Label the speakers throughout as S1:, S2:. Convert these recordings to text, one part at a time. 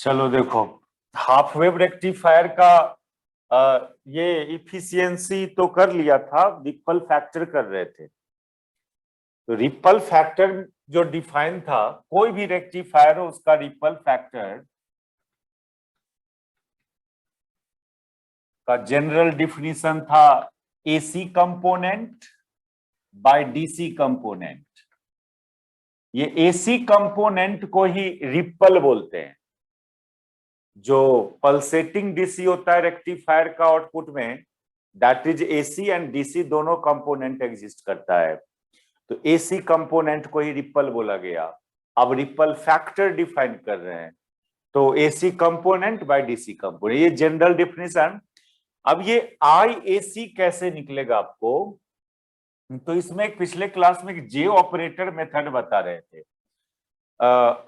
S1: चलो देखो, half wave rectifier का ये इफिशियंसी तो कर लिया था, रिपल फैक्टर कर रहे थे। तो रिपल फैक्टर जो डिफाइन था, कोई भी रेक्टिफायर हो उसका रिपल फैक्टर का जनरल डिफिनीशन था AC component by DC component. ये एसी कंपोनेंट को ही रिपल बोलते हैं। जो पल्सेटिंग डीसी होता है रेक्टिफायर का आउटपुट में, that is AC and DC दोनों कंपोनेंट एग्जिस्ट करता है। तो एसी कंपोनेंट को ही रिपल बोला गया। अब रिपल फैक्टर डिफाइन कर रहे हैं, तो AC component by DC component, ये जनरल डिफिनेशन। अब ये आई एसी कैसे निकलेगा आपको, तो इसमें एक पिछले क्लास में जे ऑपरेटर मेथड बता रहे थे।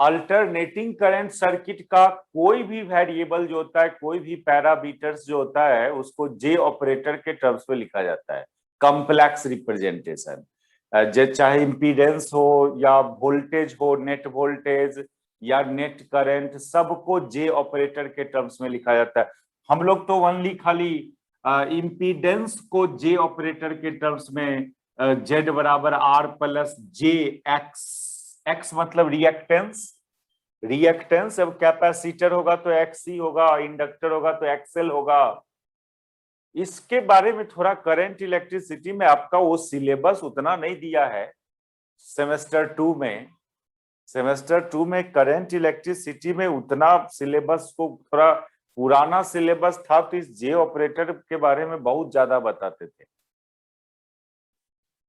S1: अल्टरनेटिंग करंट सर्किट का कोई भी वेरिएबल जो होता है, कोई भी पैरामीटर्स जो होता है, उसको जे ऑपरेटर के टर्म्स में लिखा जाता है। कॉम्प्लेक्स रिप्रेजेंटेशन, चाहे इंपीडेंस हो या वोल्टेज हो, नेट वोल्टेज या नेट करंट, सबको जे ऑपरेटर के टर्म्स में लिखा जाता है। हम लोग तो ओनली खाली इंपीडेंस को जे ऑपरेटर के टर्म्स में जेड बराबर R plus J X, X मतलब रिएक्टेंस, रिएक्टेंस अब कैपेसिटर होगा तो एक्सी होगा, इंडक्टर होगा तो एक्सएल होगा। इसके बारे में थोड़ा करंट इलेक्ट्रिसिटी में आपका वो सिलेबस उतना नहीं दिया है। सेमेस्टर टू में करंट इलेक्ट्रिसिटी में उतना सिलेबस को, थोड़ा पुराना सिलेबस था, तो इस जे ऑपरेटर के बारे में बहुत ज्यादा बताते थे।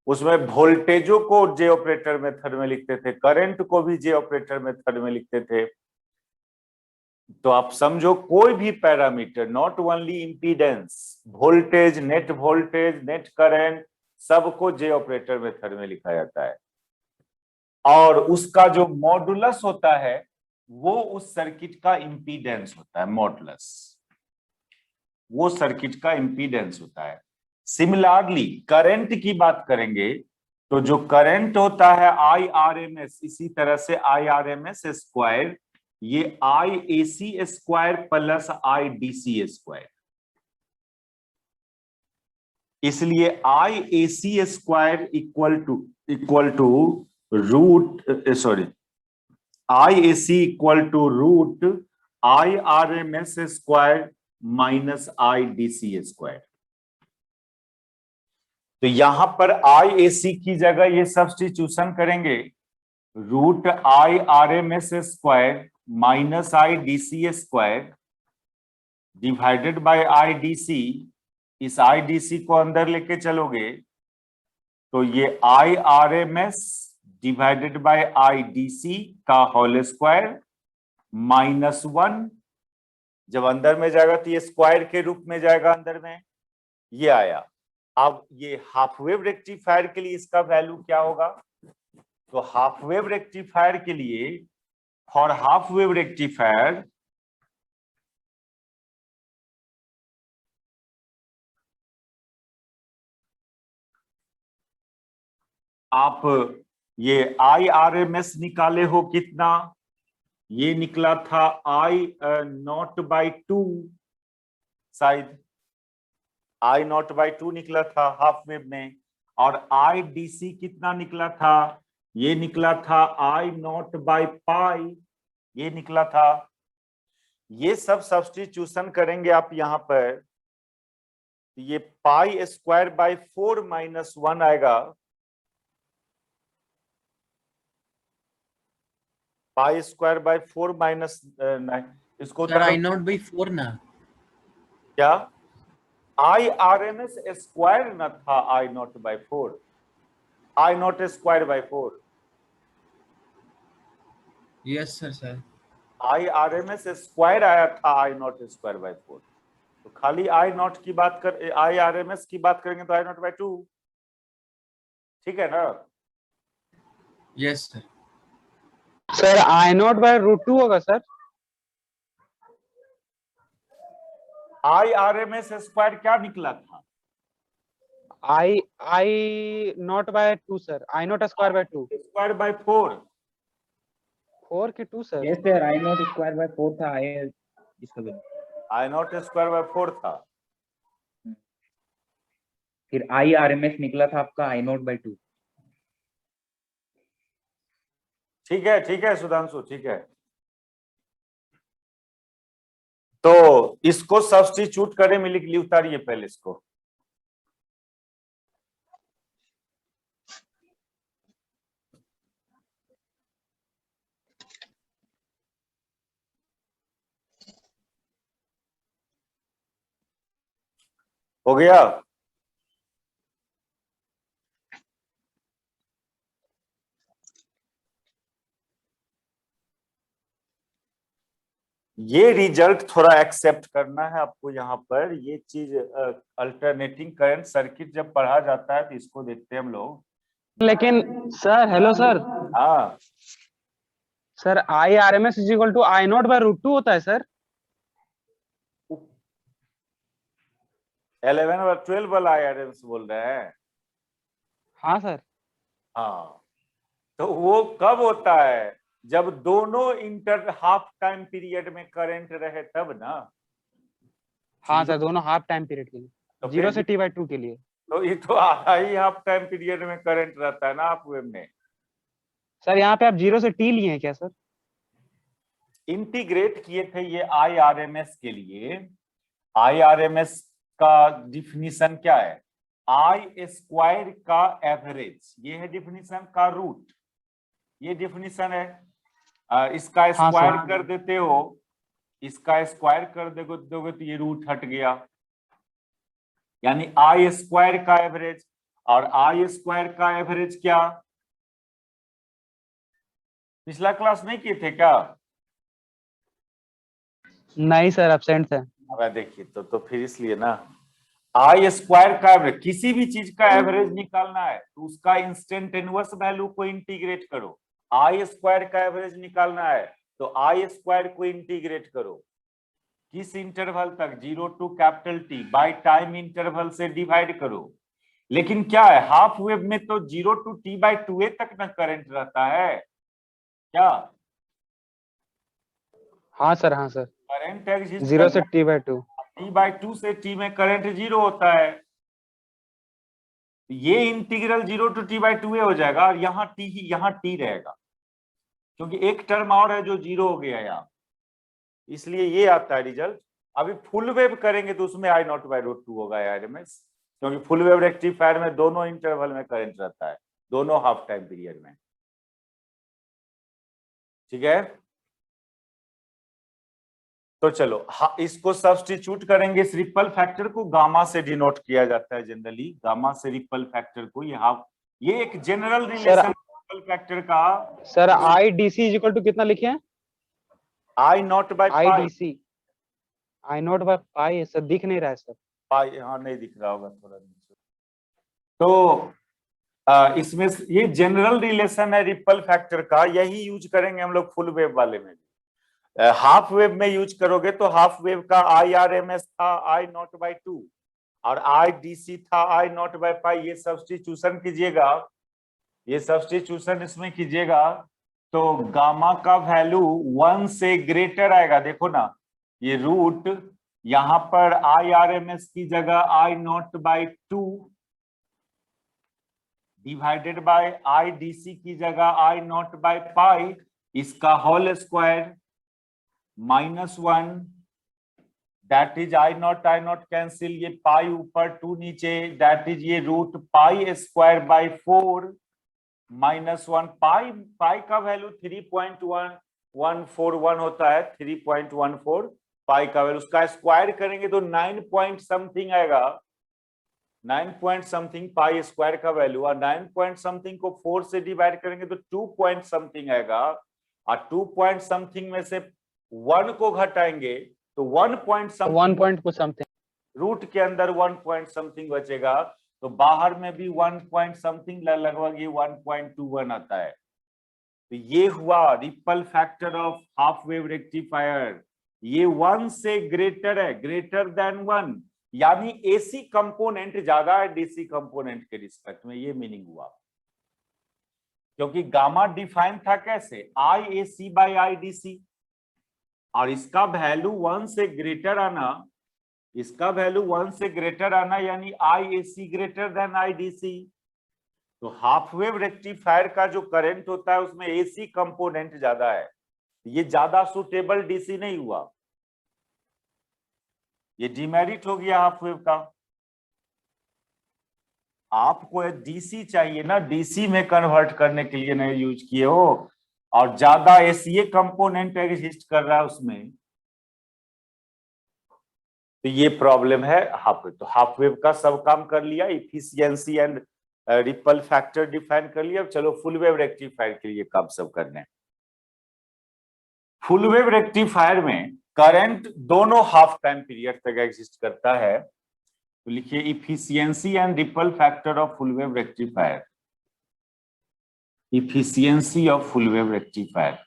S1: उसमें वोल्टेजों को जे ऑपरेटर मेथड में लिखते थे, करंट को भी जे ऑपरेटर मेथड में लिखते थे। तो आप समझो, कोई भी parameter, not only impedance, voltage, net current, सबको जे ऑपरेटर मेथड में लिखा जाता है। और उसका जो मॉडुलस होता है वो उस सर्किट का इंपीडेंस होता है। मॉडुलस वो सर्किट का इंपीडेंस होता है। सिमिलरली करंट की बात करेंगे तो जो करंट होता है आई आर एम एस, इसी तरह से I R M S square, ये I A C square plus I D C square. इसलिए I A C square equal to root, sorry, I A C equal to root I R M S square minus I D C square. तो यहां पर आई A सी की जगह ये substitution करेंगे, root I R M S square minus I D C square divided by I D C. इस I D सी को अंदर लेके चलोगे तो ये I R M S divided by I D C का होल स्क्वायर माइनस 1। जब अंदर में जाएगा तो ये स्क्वायर के रूप में जाएगा अंदर में, ये आया। अब ये हाफ वेव रेक्टिफायर के लिए इसका वैल्यू क्या होगा, तो हाफ वेव रेक्टिफायर के लिए, फॉर हाफ वेव रेक्टिफायर, आप ये आई आर एम एस निकाले हो कितना, ये निकला था आई नॉट बाई टू, शायद आई नॉट बाई टू निकला था हाफ वेव में। और आई डी सी कितना निकला था, ये निकला था आई नॉट बाई पाई, ये निकला था। ये सब सब्स्टिट्यूशन करेंगे आप यहां पर, ये पाई स्क्वायर बाई 4 माइनस 1 आएगा, पाई स्क्वायर बाई 4 माइनस 9। इसको
S2: सर आई नॉट बाई 4 ना,
S1: क्या I R M S square न था, I nought by 4, I nought square by 4।
S2: Yes sir sir
S1: I R M S square आया था, I nought square by 4। तो खाली आई not की बात कर, आई आर एम एस की बात करेंगे तो आई नॉट बाई 2, ठीक है ना।
S2: Yes sir.
S3: Sir I nought by root 2 होगा सर।
S1: I R M S square क्या निकला था,
S3: I nought by 2 sir, I nought square by 2
S1: square by 4।
S3: 4 के 2 sir.
S4: Yes sir, I nought square by 4 था आई इसका भी।
S1: आई नॉट स्क्वायर बाय 4 था,
S4: फिर आई आरएमएस निकला था आपका आई नॉट बाय 2।
S1: ठीक है सुधांशु, ठीक है। तो इसको सब्स्टिट्यूट करें, में लिख ली, उतारिए पहले इसको। हो गया? ये रिजल्ट थोड़ा एक्सेप्ट करना है आपको। यहाँ पर ये चीज अल्टरनेटिंग करंट सर्किट जब पढ़ा जाता है तो इसको देखते हैं हम लोग।
S3: लेकिन सर, हेलो सर।
S1: हाँ
S3: sir I R M S is equal to I nought by root 2 होता है सर।
S1: 11 और 12 वाला आईआरएमएस बोल रहे हैं?
S3: हाँ सर।
S1: हाँ, तो वो कब होता है? जब दोनों इंटर हाफ टाइम पीरियड में करंट रहे तब ना।
S3: हाँ सर, दोनों हाफ टाइम पीरियड के लिए,
S1: तो
S3: 0 से t/2 के लिए।
S1: तो ये तो आधा ही हाफ टाइम पीरियड में करंट रहता है ना आप वेब में।
S3: सर यहाँ पे आप 0 से t लिए हैं क्या सर?
S1: इंटीग्रेट किए थे ये आईआरएमएस के लिए। आईआरएमएस का डिफिनीशन क्या है? आई स्क्वायर का एवरेज, ये है डिफिनीशन का रूट, ये डिफिनीशन है। इसका
S3: हाँ,
S1: स्क्वायर
S3: सर।
S1: कर देते हो, इसका स्क्वायर कर दोगे तो ये रूट हट गया, यानी आई स्क्वायर का एवरेज। और आई स्क्वायर का एवरेज क्या? पिछला क्लास नहीं किए थे क्या?
S3: नहीं सर, एब्सेंट थे।
S1: अब देखिए तो फिर इसलिए ना, आई स्क्वायर का एवरेज, किसी भी चीज का एवरेज निकालना है तो उसका इंस्टेंटेनियस वैल्यू को इंटीग्रेट करो। आई स्क्वायर का एवरेज निकालना है तो आई स्क्वायर को इंटीग्रेट करो किस इंटरवल तक? 0 to capital T by time interval से डिवाइड करो। लेकिन क्या है, हाफ वेव में तो 0 टू t/2a तक ना करंट रहता है क्या?
S3: हाँ सर, हाँ सर,
S1: करंट एग्जिस्ट
S3: 0 से t/2।
S1: t/2 से t में करंट 0 होता है, ये इंटीग्रल 0 टू t/2a हो जाएगा और यहाँ t ही यहाँ t रहेगा, क्योंकि एक टर्म और है जो 0 हो गया यहाँ, इसलिए ये आता है रिजल्ट। अभी फुल वेव करेंगे तो उसमें आई नॉट बाय रूट 2 होगा आरएमएस, क्योंकि फुल वेव रेक्टिफायर में दोनों इंटरवल में करंट रहता है, दोनों हाफ टाइम पीरियड में। ठीक है, तो चलो इसको सब्स्टिट्यूट करेंगे। इस रिपल फैक्टर को गामा से डिनोट किया जाता है जनरली, गामा से रिपल फैक्टर को। ये एक जनरल रिलेशन रिपल फैक्टर का।
S3: Sir I D C is equal to कितना लिखे हैं?
S1: I nought by
S3: I D C, I nought by pi. Sir दिख नहीं रहा है सर।
S1: पाई, हाँ नहीं दिख रहा होगा थोड़ा नीचे। तो इसमें ये जनरल रिलेशन है रिपल फैक्टर का, यही यूज करेंगे हम लोग फुल वेव वाले में भी। हाफ वेव में यूज करोगे तो हाफ वेव का आई आर एम एस था आई नॉट बाय 2 और आई डी सी था आई नॉट बाय पाई। ये सब्स्टिट्यूशन कीजिएगा, ये सब्स्टिट्यूशन इसमें कीजिएगा तो गामा का वैल्यू 1 से ग्रेटर आएगा। देखो ना, ये रूट यहाँ पर आई आर एम एस की जगह I nought by 2 divided by I D C की जगह आई नॉट बाय पाई, इसका whole square -1, that is I nought cancel, ये पाई ऊपर 2 नीचे, दैट इज ये root pi square by 4 -1। Pi का वैल्यू 3.141 होता है, 3.14 पाई का वैल्यू। उसका स्क्वायर करेंगे तो 9 पॉइंट समथिंग आएगा, 9 पॉइंट समथिंग पाई स्क्वायर का वैल्यू। और 9 पॉइंट समथिंग को 4 से डिवाइड करेंगे तो 2 पॉइंट समथिंग आएगा, और 2 पॉइंट समथिंग में से 1 को घटाएंगे तो 1 पॉइंट समथिंग, रूट के अंदर 1 पॉइंट समथिंग बचेगा, तो बाहर में भी 1 पॉइंट समथिंग, लगभग ये 1.21 आता है। तो ये हुआ ripple factor of half wave rectifier. ये 1 से ग्रेटर है, ग्रेटर देन 1, यानी एसी कंपोनेंट ज्यादा है डीसी कंपोनेंट के रिस्पेक्ट में, ये मीनिंग हुआ। क्योंकि गामा डिफाइन था कैसे, IAC बाई IDC, और इसका वैल्यू 1 से ग्रेटर आना, इसका वैल्यू 1 से ग्रेटर आना यानी IAC ग्रेटर देन IDC। तो हाफ वेव रेक्टिफायर का जो करंट होता है उसमें AC कंपोनेंट ज्यादा है, ये ज्यादा सुटेबल DC नहीं हुआ, ये डिमेरिट हो गया हाफ वेव का। आपको DC चाहिए ना, DC में कन्वर्ट करने के लिए नहीं यूज किए हो, और ज्यादा ACA कंपोनेंट एग्जिस्ट कर रहा है उसमें, तो ये प्रॉब्लम है हाफ वेव। तो हाफ वेव का सब काम कर लिया, efficiency and ripple factor define कर लिया। चलो फुल वेव रेक्टिफायर के लिए काम सब करने। फुल वेव रेक्टिफायर में करंट दोनों हाफ टाइम पीरियड तक एग्जिस्ट करता है, तो लिखिए efficiency and ripple factor of full wave rectifier, efficiency of full wave rectifier.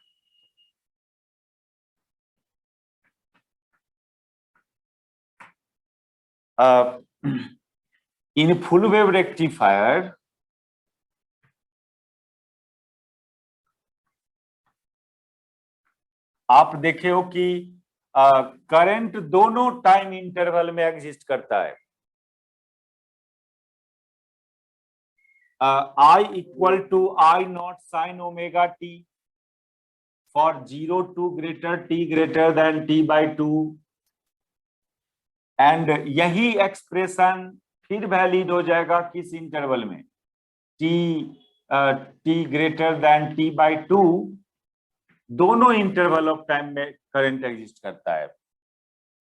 S1: in full wave rectifier आप देखे हो कि करंट दोनों टाइम इंटरवल में एग्जिस्ट करता है। I equal to I nought sine omega t for 0 to greater t greater than t by 2, and यही expression फिर वैलिड हो जाएगा किस इंटरवल में, t greater than t by 2, दोनों इंटरवल ऑफ टाइम में करंट एग्जिस्ट करता है।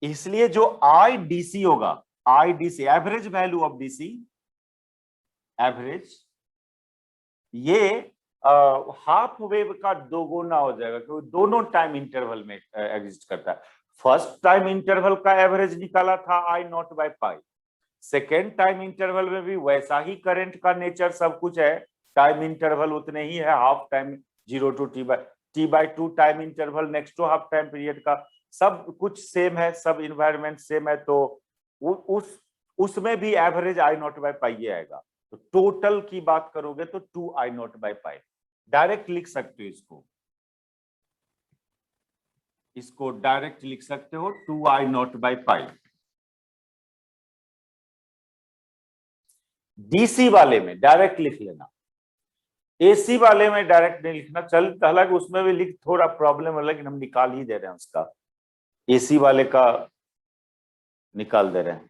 S1: इसलिए जो IDC होगा, IDC average value of DC, average, ये हाफ वेव का 2 गुना हो जाएगा, क्योंकि दोनों टाइम इंटरवल में एग्जिस्ट करता है। फर्स्ट टाइम इंटरवल का एवरेज निकाला था I not by pi, second time interval में भी वैसा ही करंट का नेचर सब कुछ है, टाइम इंटरवल उतने ही है, half time 0 to t by 2 time interval next to half time period का सब कुछ सेम है, सब इन्वायरमेंट सेम है, तो उसमें भी average I not by pi आएगा। तो टोटल की बात करोगे तो 2I not by pi, direct लिख सकते हो इसको डायरेक्ट लिख सकते हो 2I not by pi. DC वाले में डायरेक्ट लिख लेना, AC वाले में डायरेक्ट नहीं लिखना, चल हालांकि उसमें भी लिख, थोड़ा प्रॉब्लम है लेकिन हम निकाल ही दे रहे हैं उसका, AC वाले का निकाल दे रहे हैं।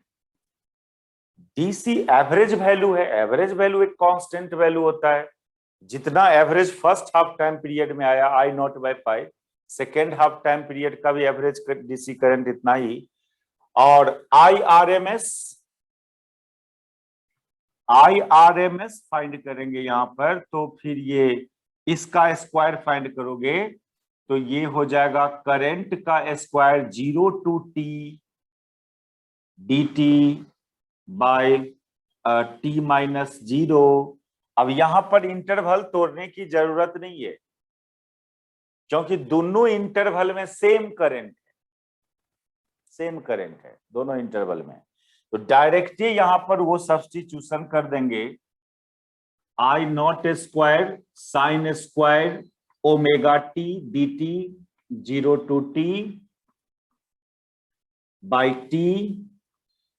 S1: DC एवरेज वैल्यू है, एवरेज वैल्यू एक कांस्टेंट वैल्यू होता है, जितना average first half time period में आया I not by pi, second half time period का भी एवरेज DC करंट इतना ही, और IRMS फाइंड करेंगे यहां पर, तो फिर ये इसका स्क्वायर फाइंड करोगे तो ये हो जाएगा करंट का square 0 to t dt by t minus 0। अब यहां पर इंटरवल तोड़ने की जरूरत नहीं है, क्योंकि दोनों इंटरवल में सेम करंट है दोनों इंटरवल में, तो डायरेक्ट यहां पर वो सब्स्टिट्यूशन कर देंगे, I not square sine square omega t dt 0 to t by t,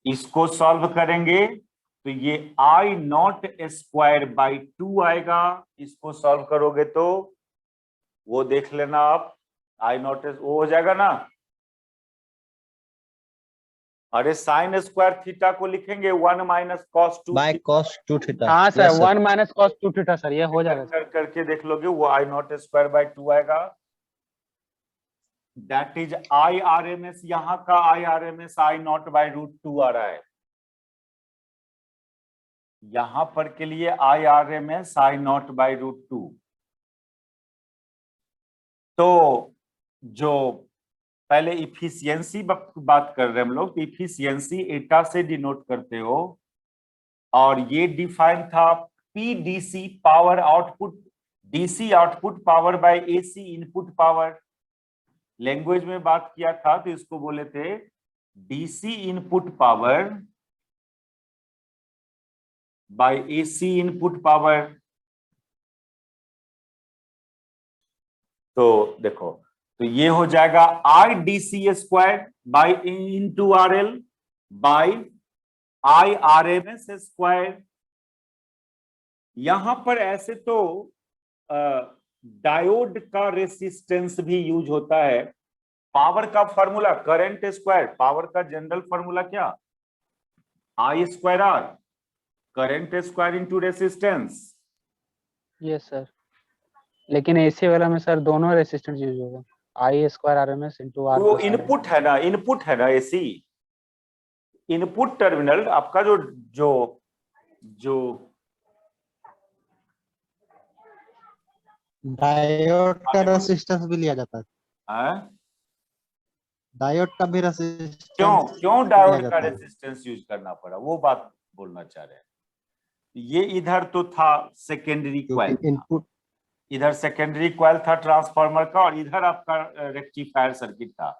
S1: इसको सॉल्व करेंगे तो ये I नॉट स्क्वायर बाई 2 आएगा, इसको सॉल्व करोगे तो वो देख लेना आप, I नॉट वो हो जाएगा ना, अरे साइन स्क्वायर थीटा को लिखेंगे 1 minus cos 2
S5: by cos 2 theta.
S3: हाँ sir 1 minus cos 2 theta sir, ये हो जाएगा
S1: करके देख लोगे, वो I नॉट स्क्वायर बाई 2 आएगा, दैट इज IRMS, यहाँ का IRMS I नॉट बाई √2 आ रहा है, यहां पर के लिए IRMS I नॉट बाई √2। तो जो पहले इफिशियंसी बात कर रहे हैं हम लोग, तो इफिशियंसी एटा से डिनोट करते हो, और ये डिफाइन था PDC power output, DC output power by AC input power. Language में बात किया था तो इसको बोले थे DC input power by AC input power. तो देखो, तो ये हो जाएगा I D C square by into R L by I R M S square. यहां पर ऐसे तो डायोड का रेसिस्टेंस भी यूज होता है। पावर का फॉर्मूला करंट स्क्वायर, पावर का जनरल फॉर्मूला क्या, I square R, current square into resistance.
S3: Yes sir, लेकिन एसी वाला में सर दोनों रेसिस्टेंस यूज होगा, I square R M S into R
S1: वो
S3: प्लस आर।
S1: इनपुट है ना, इनपुट है ना एसी, इनपुट टर्मिनल आपका जो जो जो
S5: डायोड का रेसिस्टेंस भी लिया जाता है,
S1: है?
S5: डायोड का भी रेसिस्टेंस
S1: क्यों
S5: लिया
S1: डायोड का
S5: जाता है।
S1: रेसिस्टेंस यूज करना पड़ा, वो बात बोलना चाह रहे हैं। ये इधर तो था सेकेंडरी क्वाइल,
S5: क्योंकि इनपुट
S1: इधर सेकेंडरी क्वाइल था ट्रांसफार्मर का, और इधर आपका रेक्टिफायर सर्किट था।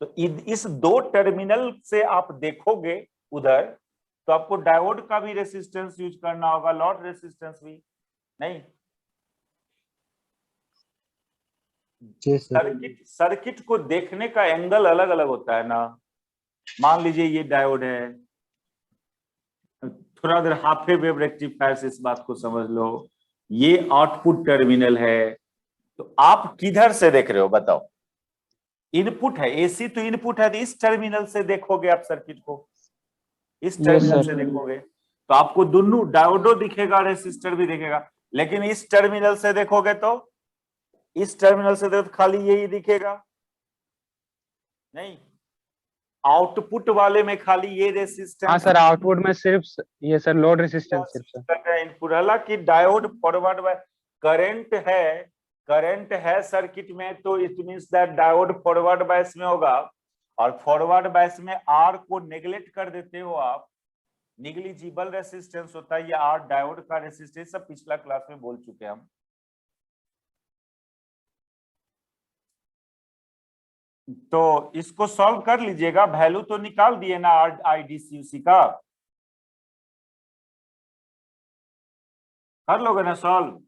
S1: तो इस दो टर्मिनल से आप देखोगे उधर, तो आपको डायोड का भी रेसिस्टेंस यूज करना होगा, लॉट रेसिस्टेंस भी नहीं।
S5: जी सर,
S1: सर्किट को देखने का एंगल अलग अलग होता है ना। मान लीजिए ये डायोड है, थोड़ा देर हाफ वेव रेक्टिफायर से इस बात को समझ लो, ये आउटपुट टर्मिनल है, तो आप किधर से देख रहे हो बताओ, इनपुट है, एसी तो इनपुट है, तो इस टर्मिनल से देखोगे आप सर्किट को, इस टर्मिनल से देखोगे तो आपको दोनों डायोडो दिखेगा, रेसिस्टर भी दिखेगा। लेकिन इस टर्मिनल से देखोगे तो, इस टर्मिनल से देखो खाली यही दिखेगा, नहीं, आउटपुट वाले में खाली ये रेसिस्टेंस।
S3: हाँ सर, आउटपुट में सिर्फ ये सर लोड रेसिस्टेंस सिर्फ सर।
S1: इनपुट, हालांकि डायोड फॉरवर्ड बाय करंट है सर्किट में, तो it means that diode forward bias में होगा, और फॉरवर्ड बायस में आर को नेग्लेक्ट कर देते हो आप, निग्लिजिबल रेसिस्टेंस होता है ये आर, डायोड का रेसिस्टेंस, सब पिछला क्लास में बोल चुके हम। तो इसको सॉल्व कर लीजिएगा, वैल्यू तो निकाल दिए ना आर आई डी सी उसी का, कर लोगे ना सॉल्व।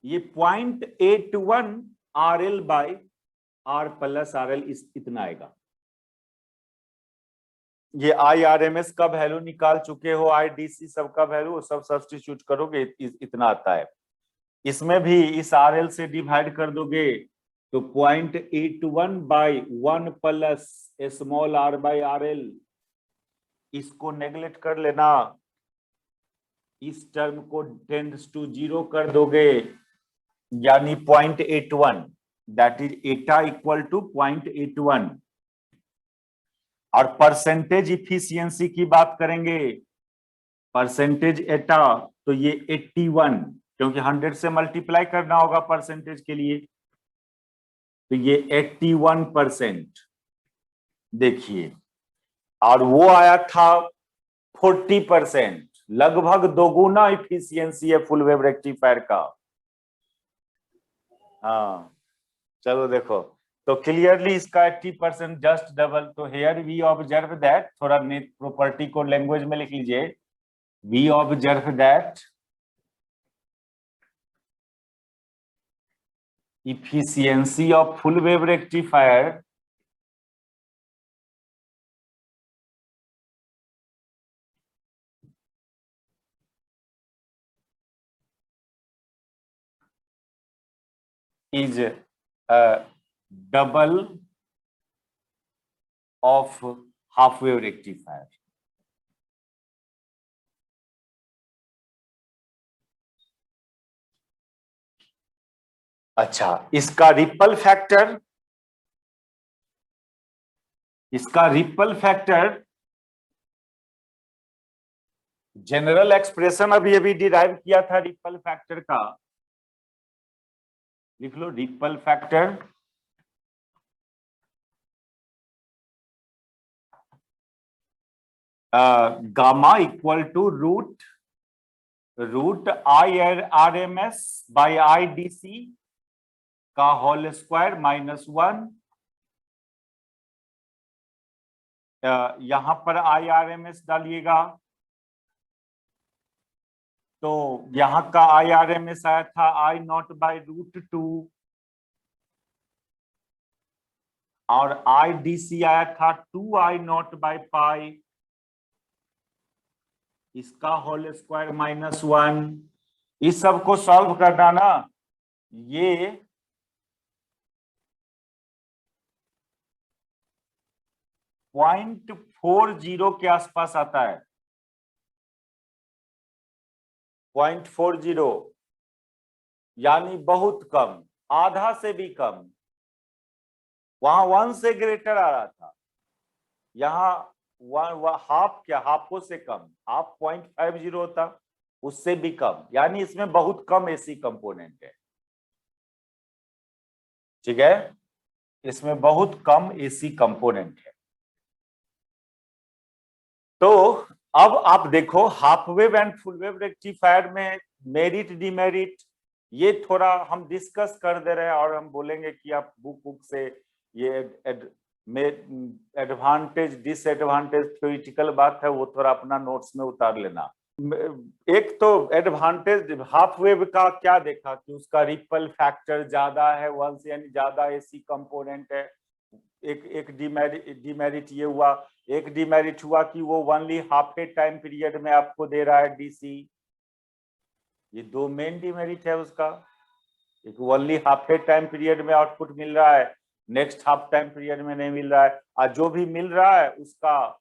S1: ये 0.81 R L by R plus R L इतना आएगा। ये आई आर एम एस का वैल्यू निकाल चुके हो, आई डी सी सबका वैल्यू सब सब्स्टिट्यूट करोगे इतना आता है। इसमें भी इस आर एल से डिवाइड कर दोगे तो 0.81 by 1 plus small R by R L, इसको नेग्लेक्ट कर लेना, इस टर्म को टेंड्स टू 0 कर दोगे, यानी 0.81, that is Etah equal to 0.81। और परसेंटेज इफिशियंसी की बात करेंगे, परसेंटेज एटा, तो ये 81, क्योंकि 100 से मल्टीप्लाई करना होगा परसेंटेज के लिए, तो ये 81% देखिए, और वो आया था 40%, लगभग दोगुना इफिशियंसी है फुल वेव रेक्टिफायर का। हाँ चलो देखो, तो क्लियरली इसका 80% जस्ट डबल। तो हेयर वी ऑब्जर्व दैट, थोड़ा प्रॉपर्टी को लैंग्वेज में लिख लीजिए, we observe that efficiency of full wave rectifier is a double of half wave rectifier। अच्छा, इसका रिपल फैक्टर, जनरल एक्सप्रेशन अभी अभी डिराइव किया था रिपल फैक्टर का, लिख लो ripple factor gamma equal to root I R M S by I D C का होल स्क्वायर -1। यहां पर आई आर एम एस डालिएगा, तो यहाँ का IRMS आया था I0/√2 और IDC आया था 2I0/π, इसका होल स्क्वायर -1। इस सब को सॉल्व करना ना, ये .40 के आसपास आता है। 0.40 यानी बहुत कम, आधा से भी कम। वहां 1 से ग्रेटर आ रहा था, यहाँ हाफ, क्या हाफों से कम, हाफ 0.50 होता, उससे भी कम, यानी इसमें बहुत कम एसी कंपोनेंट है। ठीक है, इसमें बहुत कम एसी कंपोनेंट है। तो अब आप देखो half wave and full wave rectifier में मेरिट डिमेरिट ये थोड़ा हम डिस्कस कर दे रहे हैं, और हम बोलेंगे कि आप बुक से ये एडवांटेज डिसएडवांटेज थ्योरेटिकल बात है, वो थोड़ा अपना नोट्स में उतार लेना। एक तो एडवांटेज हाफ वेव का क्या देखा कि उसका रिपल फैक्टर ज्यादा है 1 से, यानी ज्यादा एसी कंपोनेंट है। एक डिमेरिट ये हुआ। एक डिमेरिट हुआ कि वो ओनली हाफ ए टाइम पीरियड में आपको दे रहा है डीसी। ये दो मेन डिमेरिट है उसका। एक ओनली हाफ ए टाइम पीरियड में आउटपुट मिल रहा है, नेक्स्ट हाफ टाइम पीरियड में नहीं मिल रहा है, और जो भी मिल रहा है उसका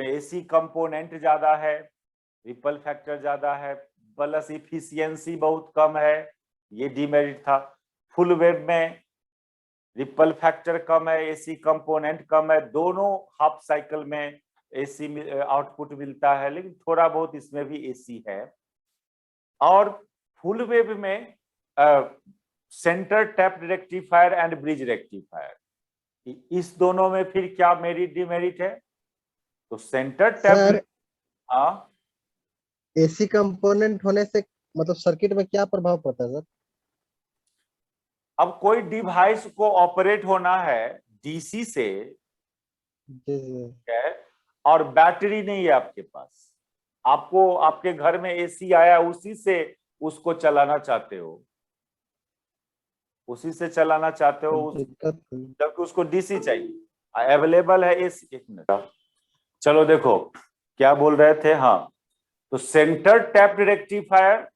S1: एसी कंपोनेंट ज्यादा है, रिपल फैक्टर ज्यादा है, प्लस इफिशियंसी बहुत कम है, ये डिमेरिट था। फुल वेव में रिपल फैक्टर कम है, एसी कंपोनेंट कम है, दोनों हाफ साइकिल में एसी आउटपुट मिलता है, लेकिन थोड़ा बहुत इसमें भी एसी है। और फुल वेव में centre tap rectifier and bridge rectifier, इस दोनों में फिर क्या मेरिट डिमेरिट है? तो सेंटर टैप, हाँ,
S5: एसी कंपोनेंट होने से मतलब सर्किट में क्या प्रभाव पड़ता है सर?
S1: अब कोई डिवाइस को ऑपरेट होना है डीसी से, है, और बैटरी नहीं है आपके पास, आपको आपके घर में एसी आया, उसी से उसको चलाना चाहते हो, उसी से चलाना चाहते हो, जबकि उसको डीसी चाहिए, अवेलेबल है एसी। एक मिनट, चलो देखो क्या बोल रहे थे। हाँ, तो centre tapped rectifier,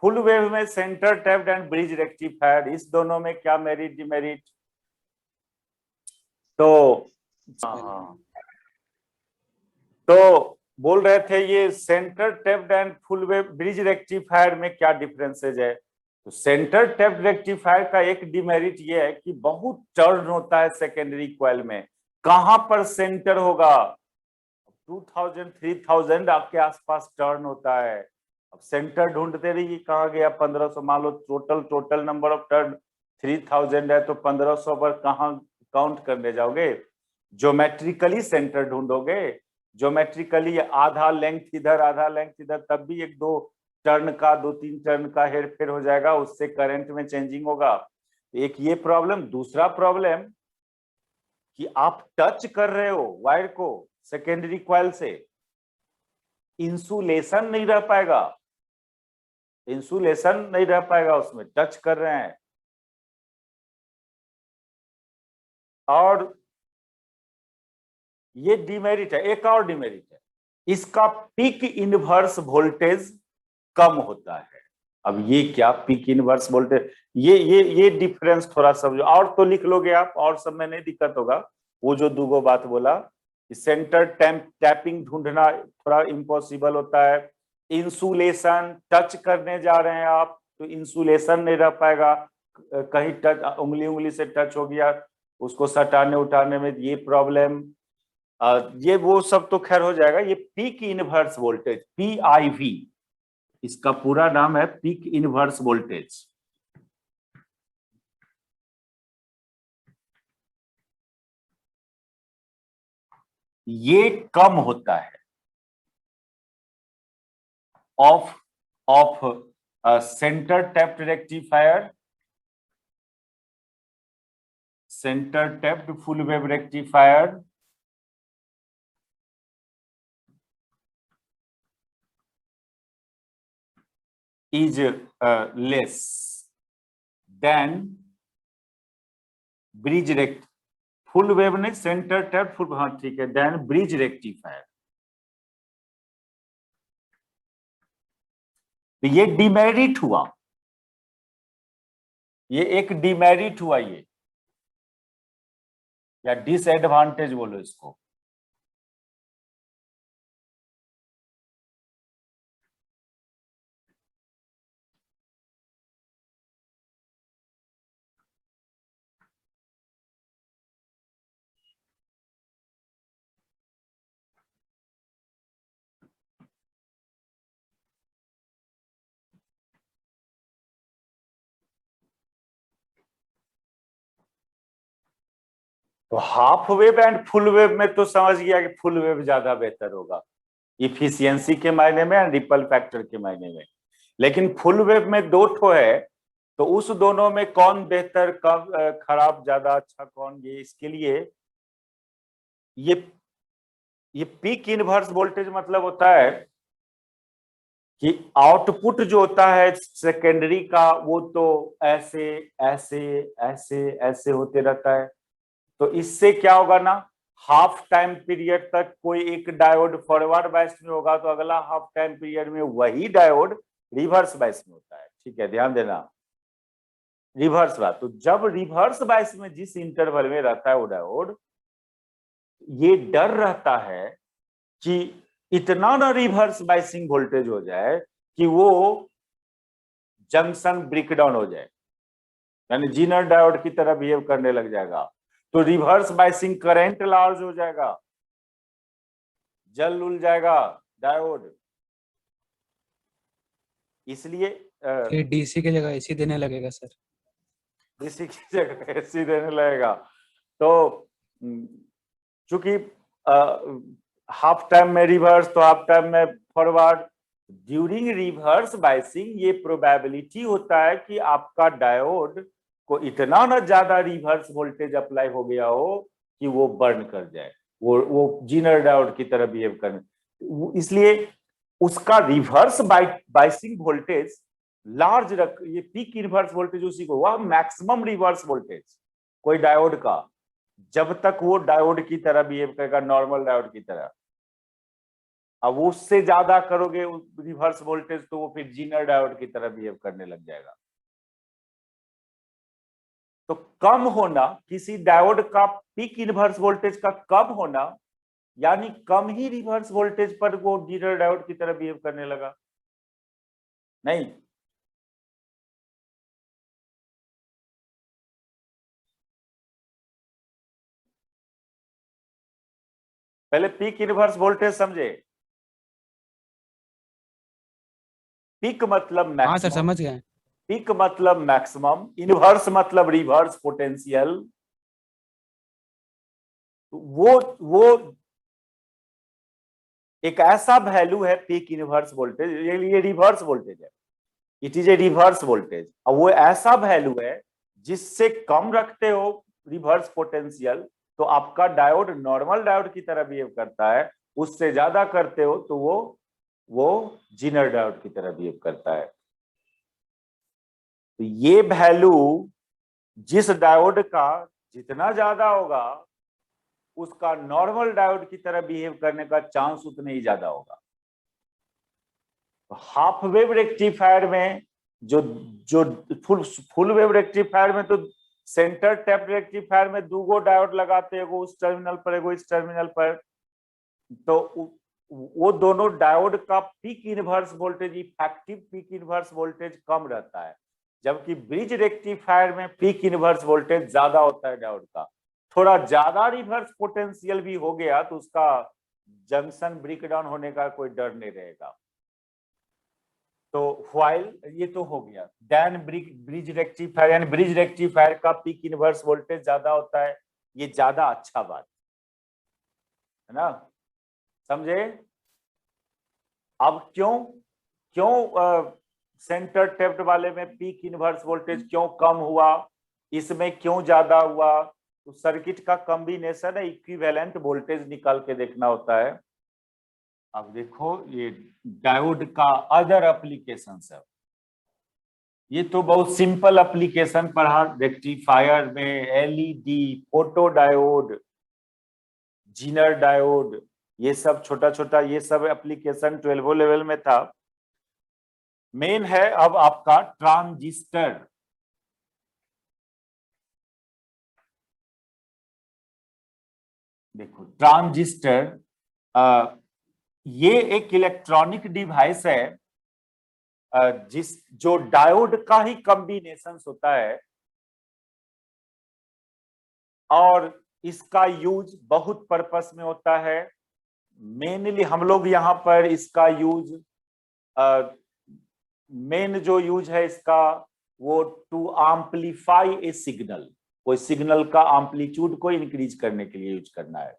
S1: full wave में centre tapped and bridge rectifier, इस दोनों में क्या मेरिट डिमेरिट? तो तो बोल रहे थे ये centre tapped and full wave bridge rectifier में क्या डिफरेंसेज है? तो सेंटर टैप्ड रेक्टिफायर का एक डिमेरिट ये है कि बहुत टर्न होता है सेकेंडरी कॉइल में। कहां पर सेंटर होगा? 2000 3000 आपके आसपास टर्न होता है। अब सेंटर ढूंढते रहिए, कहाँ गया 1500, मान लो टोटल नंबर ऑफ टर्न 3000 है, तो 1500 पर कहाँ काउंट करने जाओगे? ज्योमेट्रिकली सेंटर ढूंढोगे, ज्योमेट्रिकली आधा लेंथ इधर आधा लेंथ इधर, तब भी एक दो टर्न का, 2-3 टर्न का हेर फेर हो जाएगा, उससे करंट में चेंजिंग होगा। एक ये प्रॉब्लम। दूसरा प्रॉब्लम कि आप टच कर रहे हो वायर को सेकेंडरी कॉइल से, इंसुलेशन नहीं रह पाएगा, इंसुलेशन नहीं रह पाएगा, उसमें टच कर रहे हैं। और ये डिमेरिट है। एक और डिमेरिट है, इसका पीक इनवर्स वोल्टेज कम होता है। अब ये क्या पीक इनवर्स वोल्टेज, ये डिफरेंस थोड़ा समझो, और तो लिख लोगे आप, और सब में नहीं दिक्कत होगा। वो जो दूगो बात बोला, सेंटर टैपिंग ढूंढना थोड़ा इम्पॉसिबल होता है। इंसुलेशन, टच करने जा रहे हैं आप तो इंसुलेशन नहीं रह पाएगा, कहीं टच उंगली से टच हो गया, उसको सटाने उठाने में ये प्रॉब्लम। ये वो सब तो खैर हो जाएगा। ये पीक इनवर्स वोल्टेज, PIV, इसका पूरा नाम है पीक इनवर्स वोल्टेज। ये कम होता है of centre tapped rectifier, centre tapped full wave rectifier, is less than bridge rect full wave नहीं, सेंटर टैप फुल, हाँ ठीक है, देन ब्रिज रेक्टिफायर। तो ये डिमेरिट हुआ, ये एक डिमेरिट हुआ ये, या डिसएडवांटेज बोलो इसको। तो half wave and full wave में तो समझ गया कि फुल वेव ज्यादा बेहतर होगा इफिशियंसी के मायने में, रिपल फैक्टर के मायने में। लेकिन फुल वेव में दो ठो है, तो उस दोनों में कौन बेहतर, कम खराब, ज्यादा अच्छा कौन, ये इसके लिए ये पीक इनवर्स वोल्टेज मतलब होता है कि आउटपुट जो होता है सेकेंडरी का, वो तो ऐसे ऐसे ऐसे ऐसे होते रहता है। तो इससे क्या होगा ना, हाफ टाइम पीरियड तक कोई एक डायोड फॉरवर्ड बायस में होगा, तो अगला हाफ टाइम पीरियड में वही डायोड रिवर्स बायस में होता है। ठीक है, ध्यान देना, रिवर्स बात। तो जब रिवर्स बायस में जिस इंटरवल में रहता है वो डायोड, ये डर रहता है कि इतना ना रिवर्स बायसिंग वोल्टेज हो जाए कि वो जंक्शन ब्रेकडाउन हो जाए, यानी जीनर डायोड की तरह बिहेव करने लग जाएगा, तो रिवर्स बायसिंग करंट लार्ज हो जाएगा, जल उल जाएगा डायोड। इसलिए
S2: फिर डीसी की जगह एसी देने लगेगा सर।
S1: डीसी की जगह एसी देने लगेगा। तो चूंकि हाफ टाइम में रिवर्स तो हाफ टाइम में फॉरवर्ड, ड्यूरिंग रिवर्स बायसिंग ये प्रोबेबिलिटी होता है कि आपका डायोड को इतना ना ज्यादा रिवर्स वोल्टेज अप्लाई हो गया हो कि वो बर्न कर जाए, वो जीनर डायोड की तरह बिहेव करने, इसलिए उसका रिवर्स बायसिंग वोल्टेज लार्ज रख, ये पीक इनवर्स वोल्टेज उसी को, वह मैक्सिमम रिवर्स वोल्टेज कोई डायोड का, जब तक वो डायोड की तरह बिहेव करेगा, नॉर्मल डायोड की तरह। अब उससे ज्यादा करोगे रिवर्स वोल्टेज तो वो फिर जीनर डायोड की तरह बिहेव करने लग जाएगा। तो कम होना किसी डायोड का पीक इनवर्स वोल्टेज का कम होना, यानी कम ही रिवर्स वोल्टेज पर वो जीनर डायोड की तरह बिहेव करने लगा, नहीं। पहले पीक इनवर्स वोल्टेज समझे। पीक मतलब
S2: हाँ
S1: मैक्सिमम,
S2: सर समझ गए।
S1: पीक मतलब मैक्सिमम, इनवर्स मतलब रिवर्स पोटेंशियल। वो एक ऐसा वैल्यू है पीक इनवर्स वोल्टेज, ये रिवर्स वोल्टेज है, it is a reverse voltage. और वो ऐसा वैल्यू है जिससे कम रखते हो रिवर्स पोटेंशियल तो आपका डायोड नॉर्मल डायोड की तरह बिहेव करता है, उससे ज्यादा करते हो तो वो जीनर डायोड की तरह बिहेव करता है। तो ये वैल्यू जिस डायोड का जितना ज्यादा होगा उसका नॉर्मल डायोड की तरह बिहेव करने का चांस उतना ही ज्यादा होगा। हाफ वेव रेक्टिफायर में जो जो फुल वेव रेक्टिफायर में तो सेंटर टैप रेक्टिफायर में दूगो डायोड लगाते हैं, उस टर्मिनल पर एगो इस टर्मिनल पर, तो वो दोनों डायोड का peak inverse voltage, effective peak inverse voltage कम रहता है, जबकि ब्रिज रेक्टिफायर में पीक इनवर्स वोल्टेज ज्यादा होता है डायोड का। थोड़ा ज्यादा रिवर्स पोटेंशियल भी हो गया तो उसका जंक्शन ब्रेकडाउन होने का कोई डर नहीं रहेगा। तो व्हाइल ये तो हो गया, देन ब्रिज रेक्टिफायर, यानी ब्रिज रेक्टिफायर का पीक इनवर्स वोल्टेज ज्यादा होता है, ये ज्यादा अच्छा बात है ना, समझे। अब क्यों सेंटर टैप्ड वाले में पीक इनवर्स वोल्टेज क्यों कम हुआ, इसमें क्यों ज्यादा हुआ, तो सर्किट का कॉम्बिनेशन है, इक्विवेलेंट वोल्टेज निकाल के देखना होता है। अब देखो ये डायोड का अदर एप्लीकेशन है, ये तो बहुत सिंपल एप्लीकेशन पढ़ा, रेक्टिफायर में LED, photo diode, Zener diode, ये सब छोटा छोटा ये सब एप्लीकेशन 12 लेवल में था। मेन है अब आपका ट्रांजिस्टर। देखो ट्रांजिस्टर ये एक इलेक्ट्रॉनिक डिवाइस है जो डायोड का ही कॉम्बिनेशन होता है और इसका यूज बहुत पर्पस में होता है। मेनली हम लोग यहाँ पर इसका यूज मेन जो यूज है इसका वो टू एम्पलीफाई ए सिग्नल, कोई सिग्नल का एम्पलीट्यूड को इंक्रीज करने के लिए यूज करना है।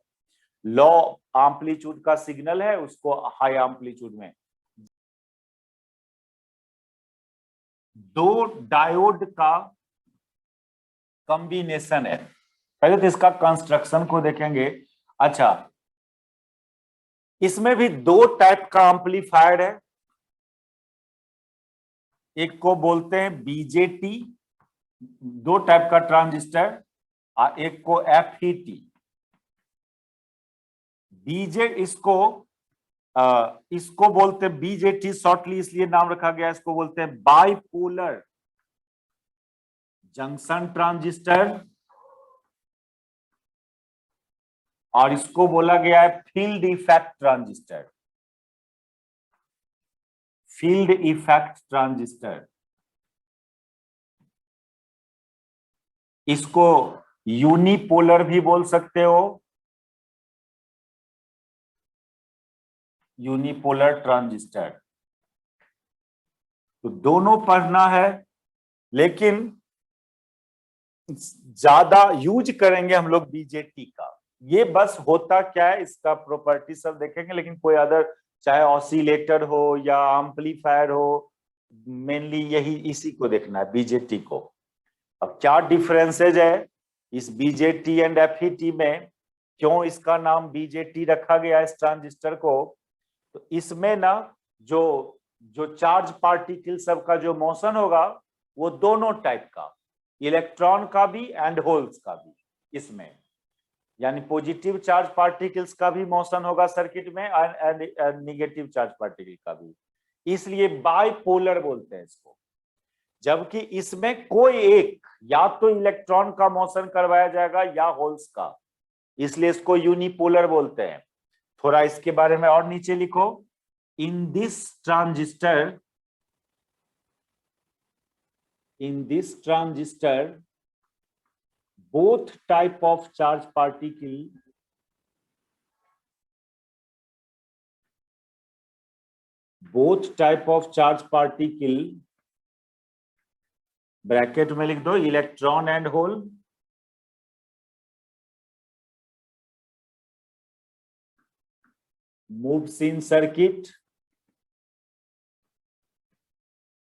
S1: लो एम्पलीट्यूड का सिग्नल है उसको हाई एम्पलीट्यूड में। दो डायोड का कॉम्बिनेशन है। पहले तो इसका कंस्ट्रक्शन को देखेंगे। अच्छा, इसमें भी दो टाइप का एम्पलीफायर है, एक को बोलते हैं बीजेटी, दो टाइप का ट्रांजिस्टर, और एक को एफईटी। बीजे इसको बोलते हैं बीजेटी, शॉर्टली इसलिए नाम रखा गया, इसको बोलते हैं बाइपोलर जंक्शन ट्रांजिस्टर, और इसको बोला गया है field effect transistor. Field effect transistor, इसको यूनिपोलर भी बोल सकते हो, यूनिपोलर ट्रांजिस्टर। तो दोनों पढ़ना है, लेकिन ज्यादा यूज करेंगे हम लोग बीजेटी का। ये बस होता क्या है इसका प्रॉपर्टी सब देखेंगे, लेकिन कोई अदर चाहे ऑसिलेटर हो या एम्पलीफायर हो, मेनली यही इसी को देखना है, बीजेटी को। अब क्या डिफरेंसेज है इस बीजेटी एंड एफईटी में, क्यों इसका नाम बीजेटी रखा गया इस ट्रांजिस्टर को? तो इसमें ना जो चार्ज पार्टिकल सब का जो मोशन होगा वो दोनों टाइप का, इलेक्ट्रॉन का भी एंड होल्स का भी इसमें, यानी पॉजिटिव चार्ज पार्टिकल्स का भी मोशन होगा सर्किट में एंड निगेटिव चार्ज पार्टिकल का भी, इसलिए बाइपोलर बोलते हैं इसको। जबकि इसमें कोई एक, या तो इलेक्ट्रॉन का मोशन करवाया जाएगा या होल्स का, इसलिए इसको यूनिपोलर बोलते हैं। थोड़ा इसके बारे में और नीचे लिखो। In this transistor both type of charge particle bracket में लिख दो electron and hole, moves in circuit,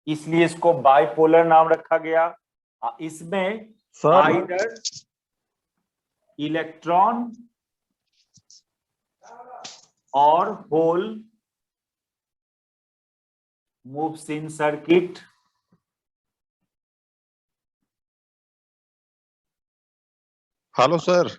S1: इसलिए इसको बाइपोलर नाम रखा गया। इसमें आइदर इलेक्ट्रॉन और hole moves in circuit.
S6: Hello sir.